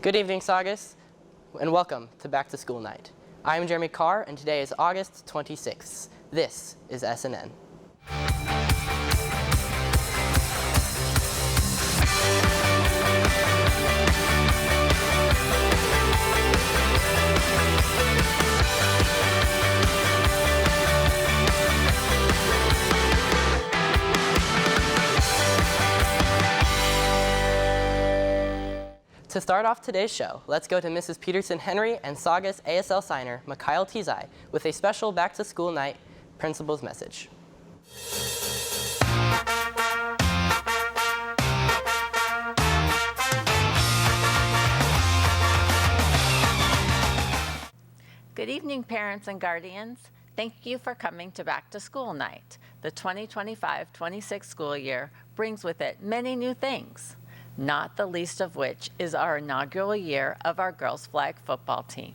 Good evening, Saugus, and welcome to Back to School Night. I am Jeremy Carr, and today is August 26th. This is SNN. To start off today's show, let's go to Mrs. Peterson Henry and Saugus ASL signer Mikhail Tizai with a special Back to School Night principal's message. Good evening, parents and guardians. Thank you for coming to Back to School Night. The 2025-26 school year brings with it many new things, not the least of which is our inaugural year of our girls' flag football team.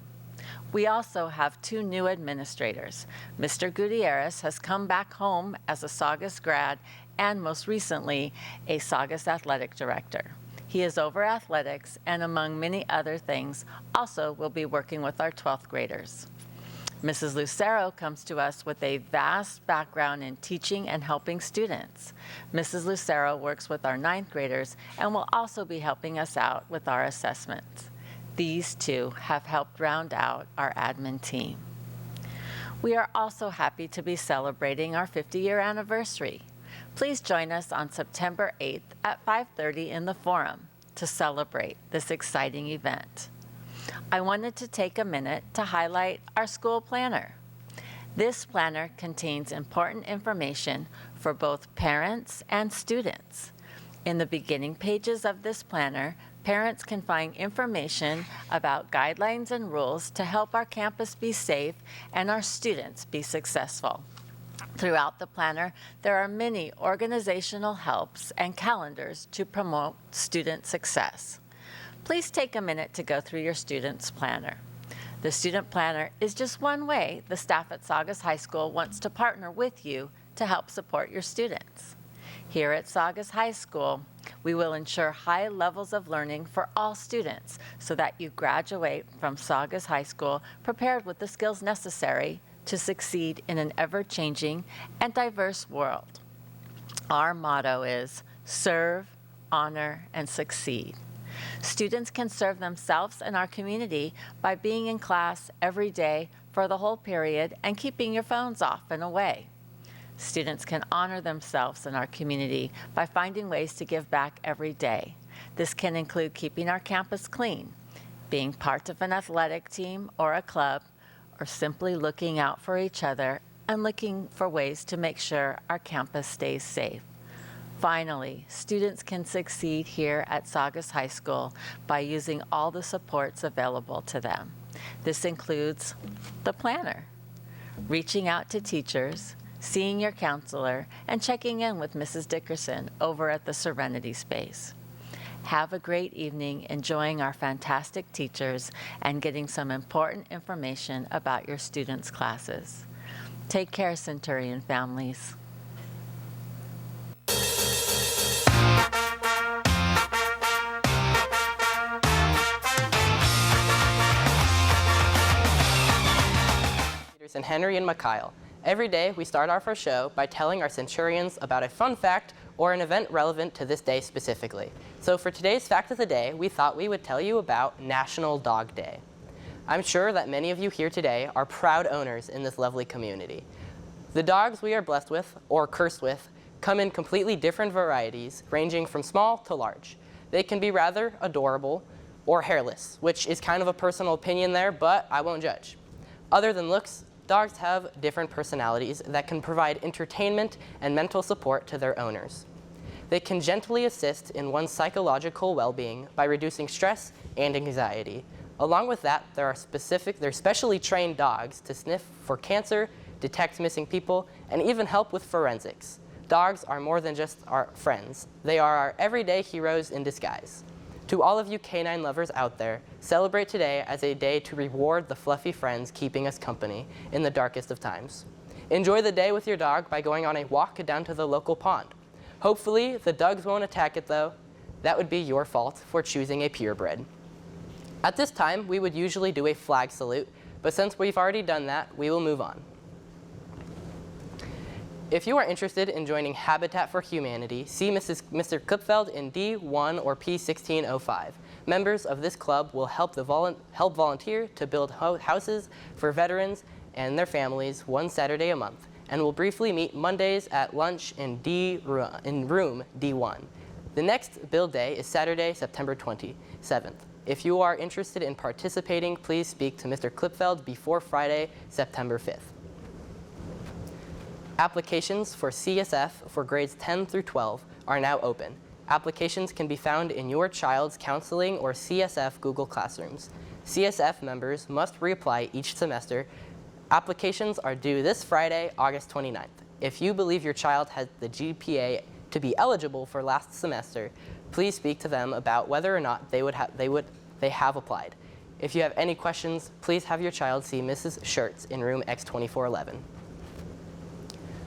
We also have two new administrators. Mr. Gutierrez has come back home as a Saugus grad and most recently a Saugus athletic director. He is over athletics and among many other things also will be working with our 12th graders. Mrs. Lucero comes to us with a vast background in teaching and helping students. Mrs. Lucero works with our 9th graders and will also be helping us out with our assessments. These two have helped round out our admin team. We are also happy to be celebrating our 50-year anniversary. Please join us on September 8th at 5:30 in the Forum to celebrate this exciting event. I wanted to take a minute to highlight our school planner. This planner contains important information for both parents and students. In the beginning pages of this planner, parents can find information about guidelines and rules to help our campus be safe and our students be successful. Throughout the planner, there are many organizational helps and calendars to promote student success. Please take a minute to go through your student's planner. The student planner is just one way the staff at Saugus High School wants to partner with you to help support your students. Here at Saugus High School, we will ensure high levels of learning for all students so that you graduate from Saugus High School prepared with the skills necessary to succeed in an ever-changing and diverse world. Our motto is serve, honor, and succeed. Students can serve themselves and our community by being in class every day for the whole period and keeping your phones off and away. Students can honor themselves and our community by finding ways to give back every day. This can include keeping our campus clean, being part of an athletic team or a club, or simply looking out for each other and looking for ways to make sure our campus stays safe. Finally, students can succeed here at Saugus High School by using all the supports available to them. This includes the planner, reaching out to teachers, seeing your counselor, and checking in with Mrs. Dickerson over at the Serenity Space. Have a great evening enjoying our fantastic teachers and getting some important information about your students' classes. Take care, Centurion families. And Henry and Mikhail. Every day we start off our show by telling our Centurions about a fun fact or an event relevant to this day specifically. So for today's fact of the day, we thought we would tell you about National Dog Day. I'm sure that many of you here today are proud owners in this lovely community. The dogs we are blessed with, or cursed with, come in completely different varieties, ranging from small to large. They can be rather adorable or hairless, which is kind of a personal opinion there, but I won't judge. Other than looks, dogs have different personalities that can provide entertainment and mental support to their owners. They can gently assist in one's psychological well-being by reducing stress and anxiety. Along with that, there are specially trained dogs to sniff for cancer, detect missing people, and even help with forensics. Dogs are more than just our friends. They are our everyday heroes in disguise. To all of you canine lovers out there, celebrate today as a day to reward the fluffy friends keeping us company in the darkest of times. Enjoy the day with your dog by going on a walk down to the local pond. Hopefully, the dogs won't attack it though. That would be your fault for choosing a purebred. At this time, we would usually do a flag salute, but since we've already done that, we will move on. If you are interested in joining Habitat for Humanity, see Mr. Kupfeld in D1 or P1605. Members of this club will help volunteer to build houses for veterans and their families one Saturday a month, and will briefly meet Mondays at lunch in room D1. The next build day is Saturday, September 27th. If you are interested in participating, please speak to Mr. Klipfeld before Friday, September 5th. Applications for CSF for grades 10 through 12 are now open. Applications can be found in your child's counseling or CSF Google Classrooms. CSF members must reapply each semester. Applications are due this Friday, August 29th. If you believe your child has the GPA to be eligible for last semester, please speak to them about whether or not they have applied. If you have any questions, please have your child see Mrs. Schertz in room X2411.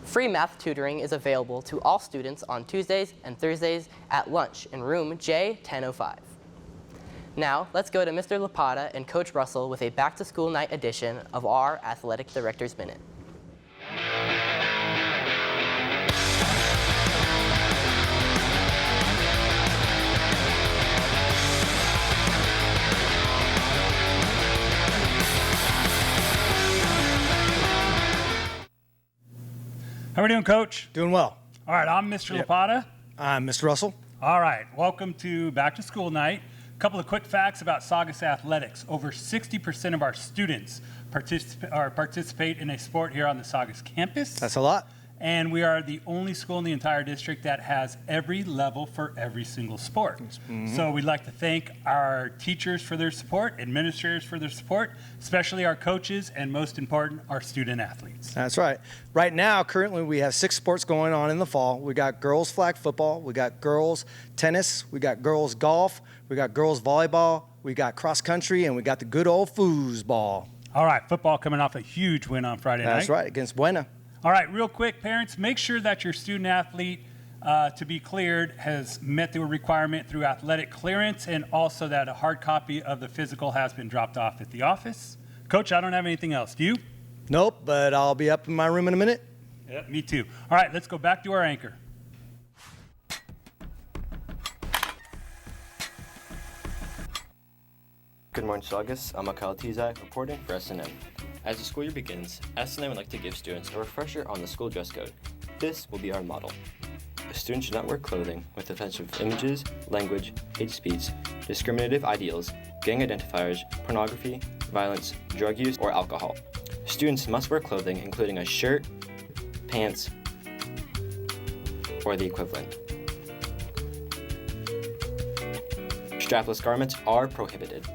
Free math tutoring is available to all students on Tuesdays and Thursdays at lunch in room J1005. Now, let's go to Mr. Lapata and Coach Russell with a back-to-school night edition of our Athletic Director's Minute. How are we doing, Coach? Doing well. All right, I'm Mr. Lapata. I'm Mr. Russell. All right, welcome to Back to School Night. A couple of quick facts about Saugus Athletics. Over 60% of our students participate in a sport here on the Saugus campus. That's a lot. And we are the only school in the entire district that has every level for every single sport. Mm-hmm. So we'd like to thank our teachers for their support, administrators for their support, especially our coaches, and most important, our student athletes. That's right. Right now, currently, we have 6 sports going on in the fall. We got girls flag football, we got girls tennis, we got girls golf, we got girls volleyball, we got cross country, and we got the good old foosball. All right, football coming off a huge win on Friday night. That's right, against Buena. All right, real quick, parents, make sure that your student athlete to be cleared has met the requirement through athletic clearance, and also that a hard copy of the physical has been dropped off at the office. Coach, I don't have anything else. Do you? Nope, but I'll be up in my room in a minute. Yeah, me too. All right, let's go back to our anchor. Good morning, Saugus. I'm Kyle Tizai, reporting for SNM. As the school year begins, SNM would like to give students a refresher on the school dress code. This will be our model. A student should not wear clothing with offensive images, language, hate speech, discriminative ideals, gang identifiers, pornography, violence, drug use, or alcohol. Students must wear clothing including a shirt, pants, or the equivalent. Strapless garments are prohibited.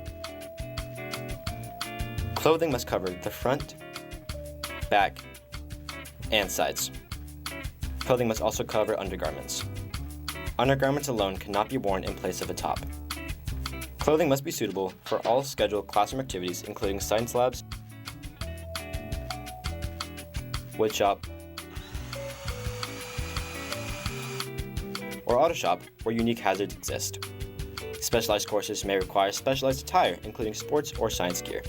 Clothing must cover the front, back, and sides. Clothing must also cover undergarments. Undergarments alone cannot be worn in place of a top. Clothing must be suitable for all scheduled classroom activities, including science labs, wood shop, or auto shop where unique hazards exist. Specialized courses may require specialized attire, including sports or science gear.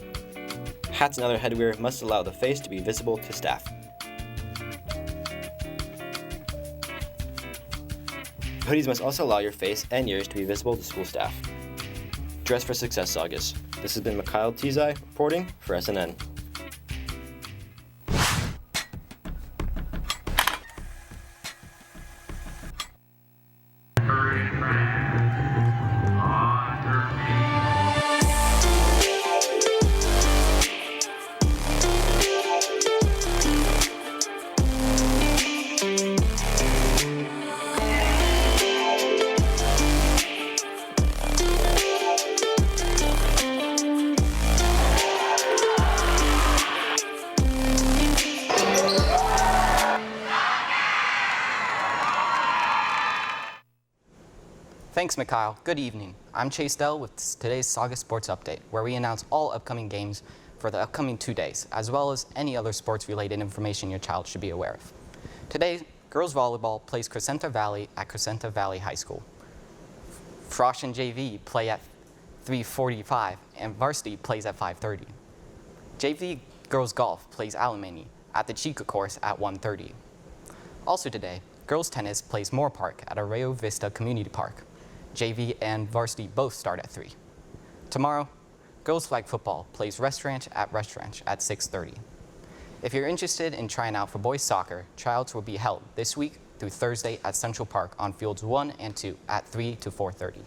Hats and other headwear must allow the face to be visible to staff. Hoodies must also allow your face and ears to be visible to school staff. Dress for success, Saugus. This has been Mikhail Tizai reporting for SNN. Thanks, Mikhail. Good evening. I'm Chase Dell with today's Saugus Sports Update, where we announce all upcoming games for the upcoming 2 days, as well as any other sports-related information your child should be aware of. Today, girls volleyball plays Crescenta Valley at Crescenta Valley High School. Frosh and JV play at 3:45, and varsity plays at 5:30. JV girls golf plays alimony at the Chica course at 1:30. Also today, girls tennis plays Moore Park at Arroyo Vista Community Park. JV and varsity both start at 3. Tomorrow, girls flag football plays Restaurant at 6:30. If you're interested in trying out for boys soccer, tryouts will be held this week through Thursday at Central Park on fields 1 and 2 at 3 to 4:30.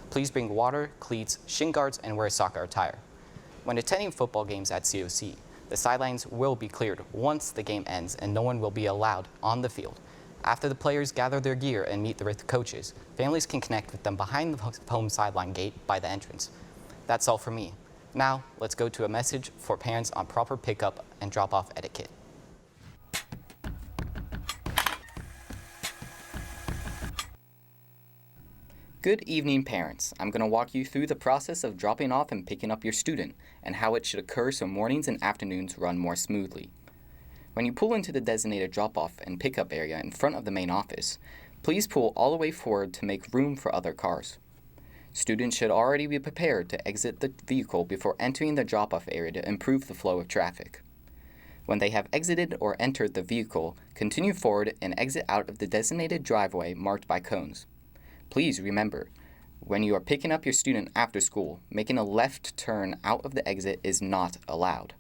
Please bring water, cleats, shin guards, and wear soccer attire. When attending football games at COC, the sidelines will be cleared once the game ends and no one will be allowed on the field. After the players gather their gear and meet with the coaches, families can connect with them behind the home sideline gate by the entrance. That's all for me. Now, let's go to a message for parents on proper pickup and drop-off etiquette. Good evening, parents. I'm going to walk you through the process of dropping off and picking up your student and how it should occur so mornings and afternoons run more smoothly. When you pull into the designated drop-off and pickup area in front of the main office, please pull all the way forward to make room for other cars. Students should already be prepared to exit the vehicle before entering the drop-off area to improve the flow of traffic. When they have exited or entered the vehicle, continue forward and exit out of the designated driveway marked by cones. Please remember, when you are picking up your student after school, making a left turn out of the exit is not allowed.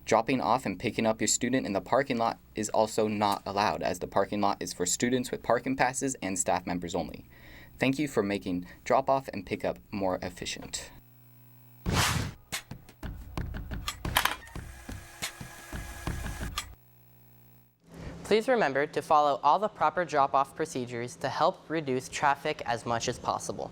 Dropping off and picking up your student in the parking lot is also not allowed, as the parking lot is for students with parking passes and staff members only. Thank you for making drop-off and pickup more efficient. Please remember to follow all the proper drop-off procedures to help reduce traffic as much as possible.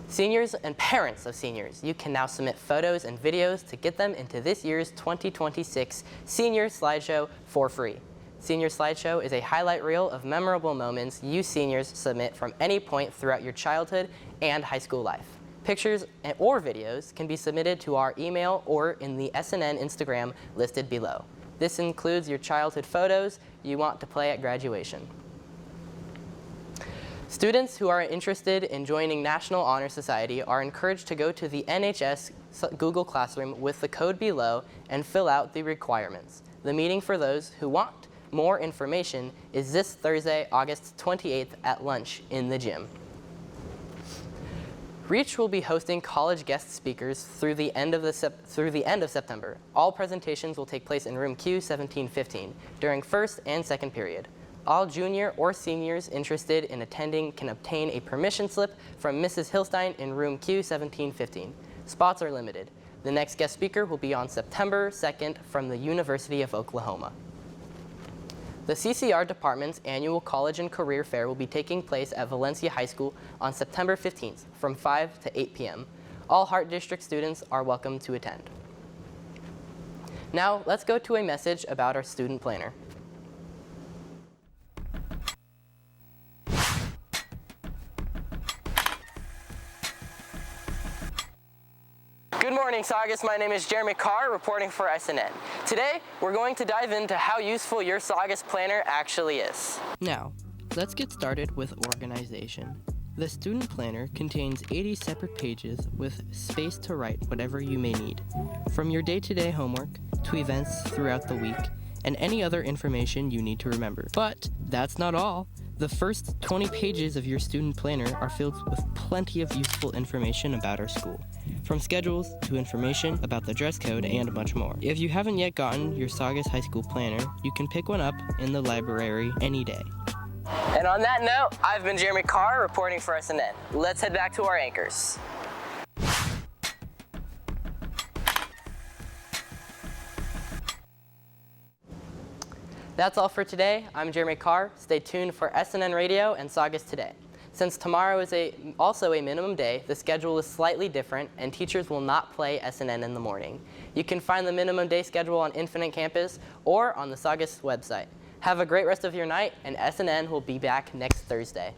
Seniors and parents of seniors, you can now submit photos and videos to get them into this year's 2026 Senior Slideshow for free. Senior Slideshow is a highlight reel of memorable moments you seniors submit from any point throughout your childhood and high school life. Pictures or videos can be submitted to our email or in the SNN Instagram listed below. This includes your childhood photos you want to play at graduation. Students who are interested in joining National Honor Society are encouraged to go to the NHS Google Classroom with the code below and fill out the requirements. The meeting for those who want more information is this Thursday, August 28th at lunch in the gym. REACH will be hosting college guest speakers through the end of September. All presentations will take place in room Q1715 during first and second period. All junior or seniors interested in attending can obtain a permission slip from Mrs. Hillstein in room Q1715. Spots are limited. The next guest speaker will be on September 2nd from the University of Oklahoma. The CCR department's annual College and Career Fair will be taking place at Valencia High School on September 15th from 5 to 8 p.m. All Hart District students are welcome to attend. Now, let's go to a message about our student planner. Good morning, Saugus. My name is Jeremy Carr, reporting for SNN. Today, we're going to dive into how useful your Saugus planner actually is. Now, let's get started with organization. The student planner contains 80 separate pages with space to write whatever you may need, from your day-to-day homework to events throughout the week and any other information you need to remember. But that's not all. The first 20 pages of your student planner are filled with plenty of useful information about our school, from schedules to information about the dress code and much more. If you haven't yet gotten your Saugus High School planner, you can pick one up in the library any day. And on that note, I've been Jeremy Carr, reporting for SNN. Let's head back to our anchors. That's all for today. I'm Jeremy Carr. Stay tuned for SNN Radio and Saugus Today. Since tomorrow is also a minimum day, the schedule is slightly different and teachers will not play SNN in the morning. You can find the minimum day schedule on Infinite Campus or on the Saugus website. Have a great rest of your night, and SNN will be back next Thursday.